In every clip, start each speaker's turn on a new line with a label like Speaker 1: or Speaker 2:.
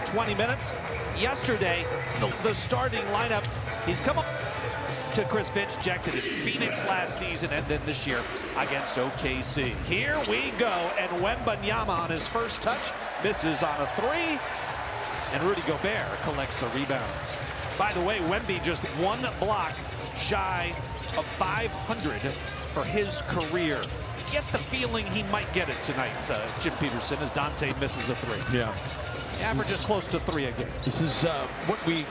Speaker 1: 20 minutes. Yesterday, the starting lineup, he's come up to Chris Finch, ejected in Phoenix last season and then this year against OKC. Here we go, and Wembanyama on his first touch misses on a three, and Rudy Gobert collects the rebounds. By the way, Wemby just one block shy of 500 for his career. Get the feeling he might get it tonight, Jim Peterson, as Dante misses a three.
Speaker 2: Yeah.
Speaker 1: Averages close to 3 a game.
Speaker 2: This is what we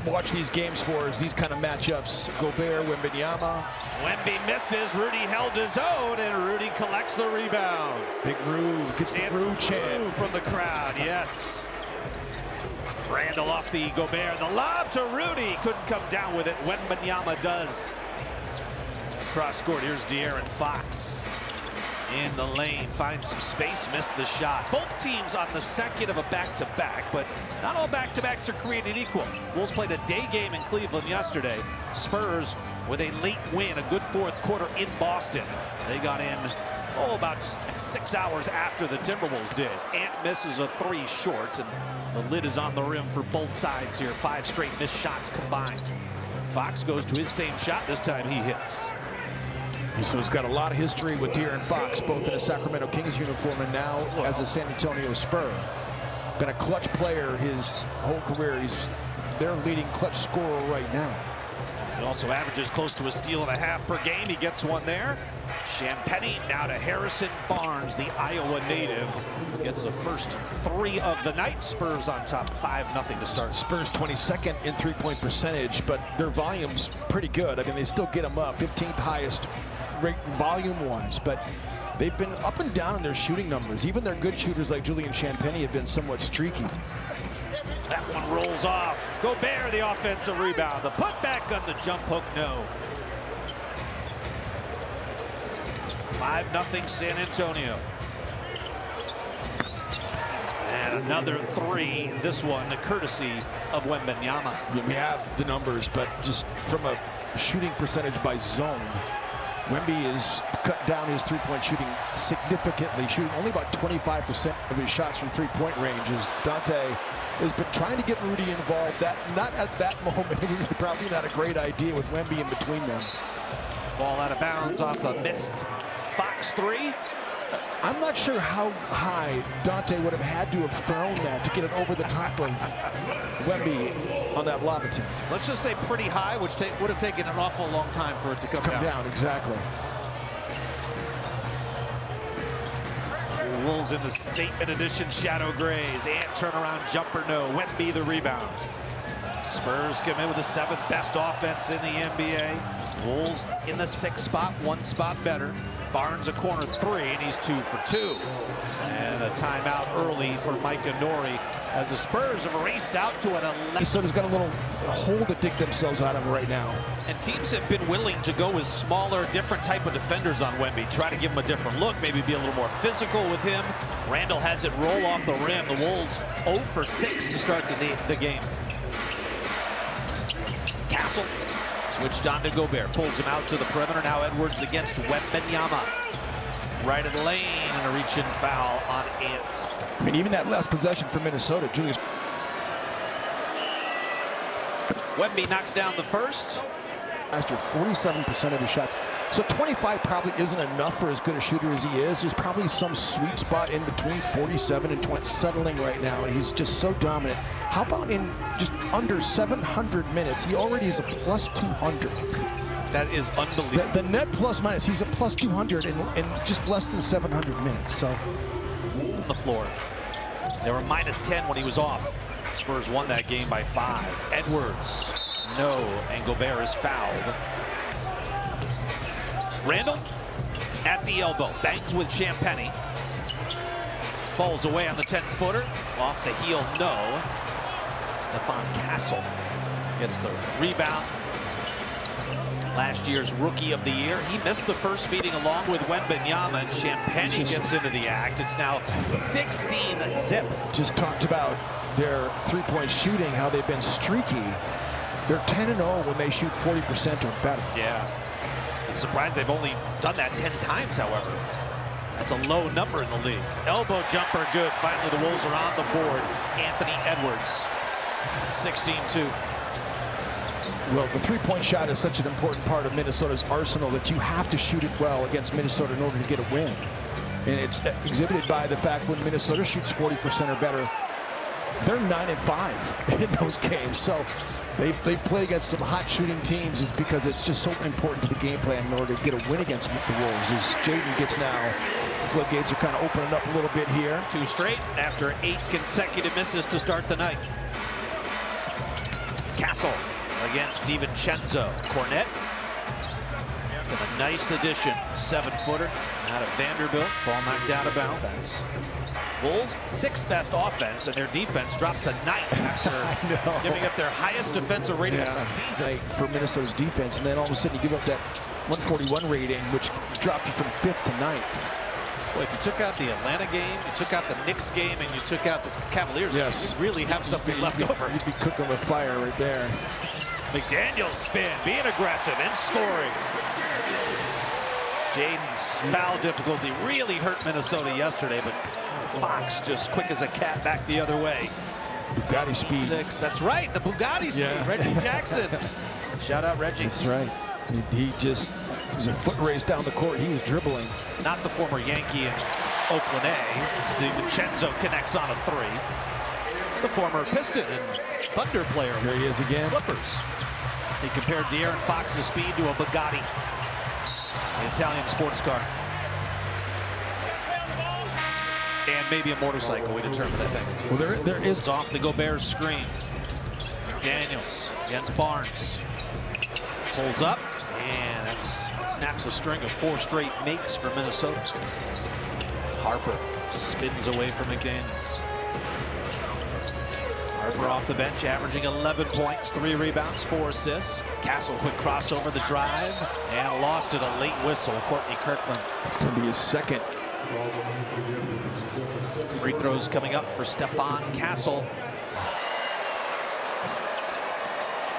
Speaker 2: watch these games for, is these kind of matchups. Gobert, Wembanyama.
Speaker 1: Wemby misses, Rudy held his own, and Rudy collects the rebound.
Speaker 2: Big Rue gets the Rue chant
Speaker 1: from the crowd, yes. Randall off the Gobert, the lob to Rudy, couldn't come down with it. Wembanyama does. Cross court, here's De'Aaron Fox. In the lane, finds some space, missed the shot. Both teams on the second of a back-to-back, but not all back-to-backs are created equal. Wolves played a day game in Cleveland yesterday. Spurs with a late win, a good fourth quarter in Boston. They got in, about 6 hours after the Timberwolves did. Ant misses a three short, and the lid is on the rim for both sides here. 5 straight missed shots combined. Fox goes to his same shot, this time he hits.
Speaker 2: So he's got a lot of history with De'Aaron Fox, both in a Sacramento Kings uniform and now as a San Antonio Spur. Been a clutch player his whole career. He's their leading clutch scorer right now.
Speaker 1: He also averages close to a steal and a half per game. He gets one there. Champagnie now to Harrison Barnes, the Iowa native. Gets the first 3 of the night. Spurs on top, 5-0 to start.
Speaker 2: Spurs 22nd in three-point percentage, but their volume's pretty good. I mean, they still get them up, 15th highest rate volume-wise, but they've been up and down in their shooting numbers. Even their good shooters like Julian Champagnie have been somewhat streaky.
Speaker 1: That one rolls off. Gobert, the offensive rebound. The putback on the jump hook, no. 5-0 San Antonio. And another three, this one courtesy of Wembanyama.
Speaker 2: We have the numbers, but just from a shooting percentage by zone, Wemby has cut down his three-point shooting significantly, shooting only about 25% of his shots from three-point range, as Dante has been trying to get Rudy involved. Not at that moment. It was probably not a great idea with Wemby in between them.
Speaker 1: Ball out of bounds off a missed Fox three.
Speaker 2: I'm not sure how high Dante would have had to have thrown that to get it over the top of Wemby on that lob attempt.
Speaker 1: Let's just say pretty high, which would have taken an awful long time for it to come down.
Speaker 2: Exactly.
Speaker 1: Wolves in the statement edition, shadow grays. Ant turnaround jumper, no. Wemby the rebound. Spurs come in with the 7th best offense in the NBA. Wolves in the 6th spot, 1 spot better. Barnes a corner 3, and he's 2 for 2. And a timeout early for Micah Nori as the Spurs have raced out to an 11.
Speaker 2: Minnesota's got a little hole to dig themselves out of right now.
Speaker 1: And teams have been willing to go with smaller, different type of defenders on Wemby. Try to give him a different look, maybe be a little more physical with him. Randall has it roll off the rim. The Wolves 0 for 6 to start the game. Castle switched on to Gobert, pulls him out to the perimeter. Now Edwards against Wembanyama. Right of the lane, and a reach-in foul on Ant.
Speaker 2: I mean, even that last possession for Minnesota, Julius.
Speaker 1: Wemby knocks down the first.
Speaker 2: Last year, 47% of his shots. So 25 probably isn't enough for as good a shooter as he is. There's probably some sweet spot in between 47 and 20 settling right now, and he's just so dominant. How about in just under 700 minutes? He already is a plus 200.
Speaker 1: That is unbelievable.
Speaker 2: The net plus minus, he's a plus 200 in just less than 700 minutes. So
Speaker 1: on the floor. They were minus 10 when he was off. Spurs won that game by 5. Edwards, no, and Gobert is fouled. Randall at the elbow, bangs with Champagnie. Falls away on the 10-footer. Off the heel, no. Stephon Castle gets the rebound. Last year's Rookie of the Year. He missed the first meeting along with Wembanyama, and Champagnie gets into the act. It's now 16-zip.
Speaker 2: Just talked about their three-point shooting, how they've been streaky. They're 10-0 when they shoot 40% or better.
Speaker 1: Yeah. It's surprised they've only done that 10 times, however. That's a low number in the league. Elbow jumper good. Finally, the Wolves are on the board. Anthony Edwards, 16-2.
Speaker 2: Well, the three-point shot is such an important part of Minnesota's arsenal that you have to shoot it well against Minnesota in order to get a win. And it's exhibited by the fact when Minnesota shoots 40% or better, they're 9-5 in those games. So they play against some hot shooting teams is because it's just so important to the game plan in order to get a win against the Wolves. As Jaden gets now, floodgates are kind of opening up a little bit here.
Speaker 1: 2 straight after 8 consecutive misses to start the night. Castle against DiVincenzo. Cornette, a nice addition, 7-footer out of Vanderbilt. Ball knocked out of bounds. Wolves' 6th best offense, and their defense dropped to 9th after giving up their highest defensive rating of the season.
Speaker 2: For Minnesota's defense, and then all of a sudden you give up that 141 rating, which dropped you from 5th to 9th.
Speaker 1: Well, if you took out the Atlanta game, you took out the Knicks game, and you took out the Cavaliers,
Speaker 2: yes,
Speaker 1: you really have something left over.
Speaker 2: You'd be cooking with fire right there.
Speaker 1: McDaniels spin, being aggressive and scoring. Jaden's foul difficulty really hurt Minnesota yesterday, but Fox just quick as a cat back the other way.
Speaker 2: Bugatti speed.
Speaker 1: 6, that's right, the Bugatti speed, yeah. Reggie Jackson. Shout out Reggie.
Speaker 2: That's right. He just was a foot race down the court. He was dribbling.
Speaker 1: Not the former Yankee in Oakland A. DiVincenzo connects on a 3. The former Piston and Thunder player.
Speaker 2: Here he is again.
Speaker 1: Clippers. He compared De'Aaron Fox's speed to a Bugatti, an Italian sports car. And maybe a motorcycle, we determined, I think.
Speaker 2: Well, there is.
Speaker 1: It's off the Gobert screen. Daniels against Barnes. Pulls up, and that snaps a string of 4 straight makes for Minnesota. Harper spins away from McDaniels. Harper off the bench, averaging 11 points, 3 rebounds, 4 assists. Castle, quick crossover, the drive, and lost it, a late whistle. Courtney Kirkland.
Speaker 2: It's going to be his 2nd.
Speaker 1: Free throws coming up for Stephon Castle.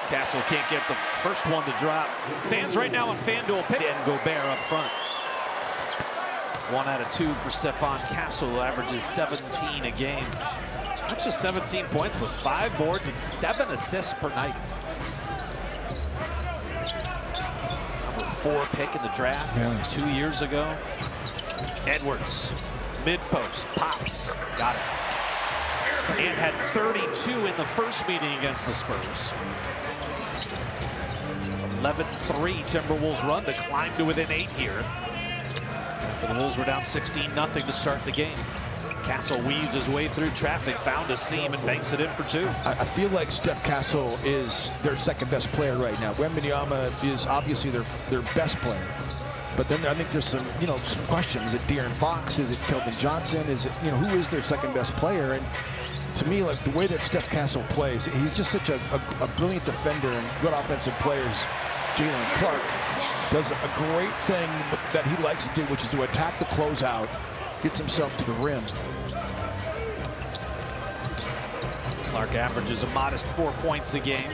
Speaker 1: Castle can't get the first one to drop. Fans right now on FanDuel pick and Gobert up front. 1 out of 2 for Stephon Castle, who averages 17 a game. Not just 17 points, but 5 boards and 7 assists per night. Number 4 pick in the draft 2 years ago. Edwards, mid-post, pops, got it. And had 32 in the first meeting against the Spurs. 11-3 Timberwolves run to climb to within 8 here. After the Wolves were down 16-0 to start the game. Castle weaves his way through traffic, found a seam, and banks it in for 2.
Speaker 2: I feel like Steph Castle is their 2nd best player right now. Wembanyama is obviously their best player. But then I think there's some questions. Is it De'Aaron Fox? Is it Keldon Johnson? Is it, who is their 2nd best player? And to me, like the way that Steph Castle plays, he's just such a brilliant defender and good offensive players. Jalen Clark does a great thing that he likes to do, which is to attack the closeout, gets himself to the rim.
Speaker 1: Clark averages a modest 4 points a game.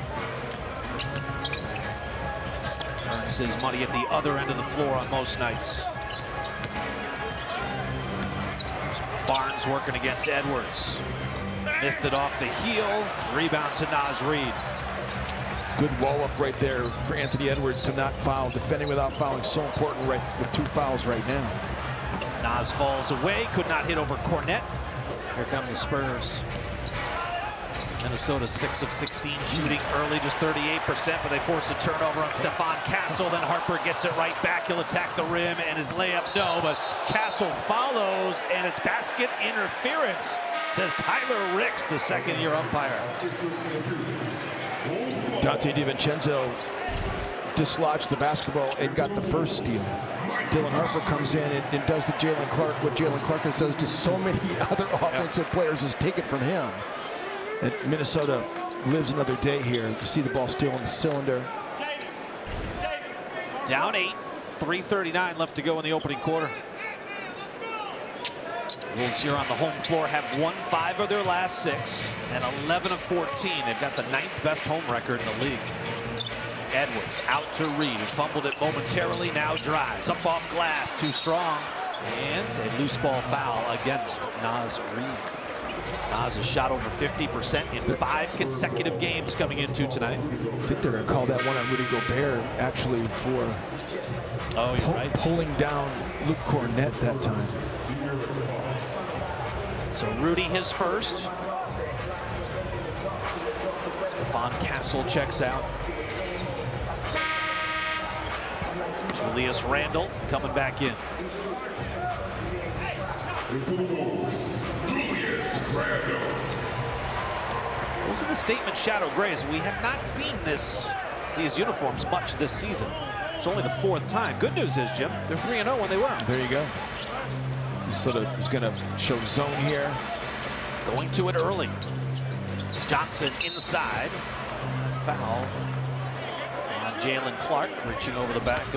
Speaker 1: Earns his money at the other end of the floor on most nights. Barnes working against Edwards. Missed it off the heel. Rebound to Naz Reid.
Speaker 2: Good wall up right there for Anthony Edwards to not foul. Defending without fouling so important right with 2 fouls right now.
Speaker 1: Naz falls away. Could not hit over Cornette. Here come the Spurs. Minnesota 6 of 16 shooting early, just 38%, but they force a turnover on Stephon Castle. Then Harper gets it right back. He'll attack the rim, and his layup, no, but Castle follows, and it's basket interference, says Tyler Ricks, the 2nd-year umpire.
Speaker 2: Dante DiVincenzo dislodged the basketball and got the first steal. Dylan Harper comes in and does to Jalen Clark what Jalen Clark does to so many other offensive players, is take it from him. And Minnesota lives another day here. You see the ball still in the cylinder.
Speaker 1: Down 8, 3:39 left to go in the opening quarter. Wolves here on the home floor have won 5 of their last 6 and 11 of 14. They've got the 9th best home record in the league. Edwards out to Reid, who fumbled it momentarily, now drives. Up off glass, too strong. And a loose ball foul against Naz Reid. Naz has shot over 50% in 5 consecutive games coming into tonight.
Speaker 2: I think they're going to call that one on Rudy Gobert actually for pulling down Luke Cornett that time.
Speaker 1: So Rudy his first. Stephon Castle checks out. Julius Randle coming back in.
Speaker 3: Julius Randle.
Speaker 1: Those are the statement shadow grays. We have not seen these uniforms much this season. It's only the 4th time. Good news is, Jim, they're 3-0 when they were.
Speaker 2: There you go. He's going to show zone here.
Speaker 1: Going to it early. Johnson inside. Foul on Jalen Clark, reaching over the back of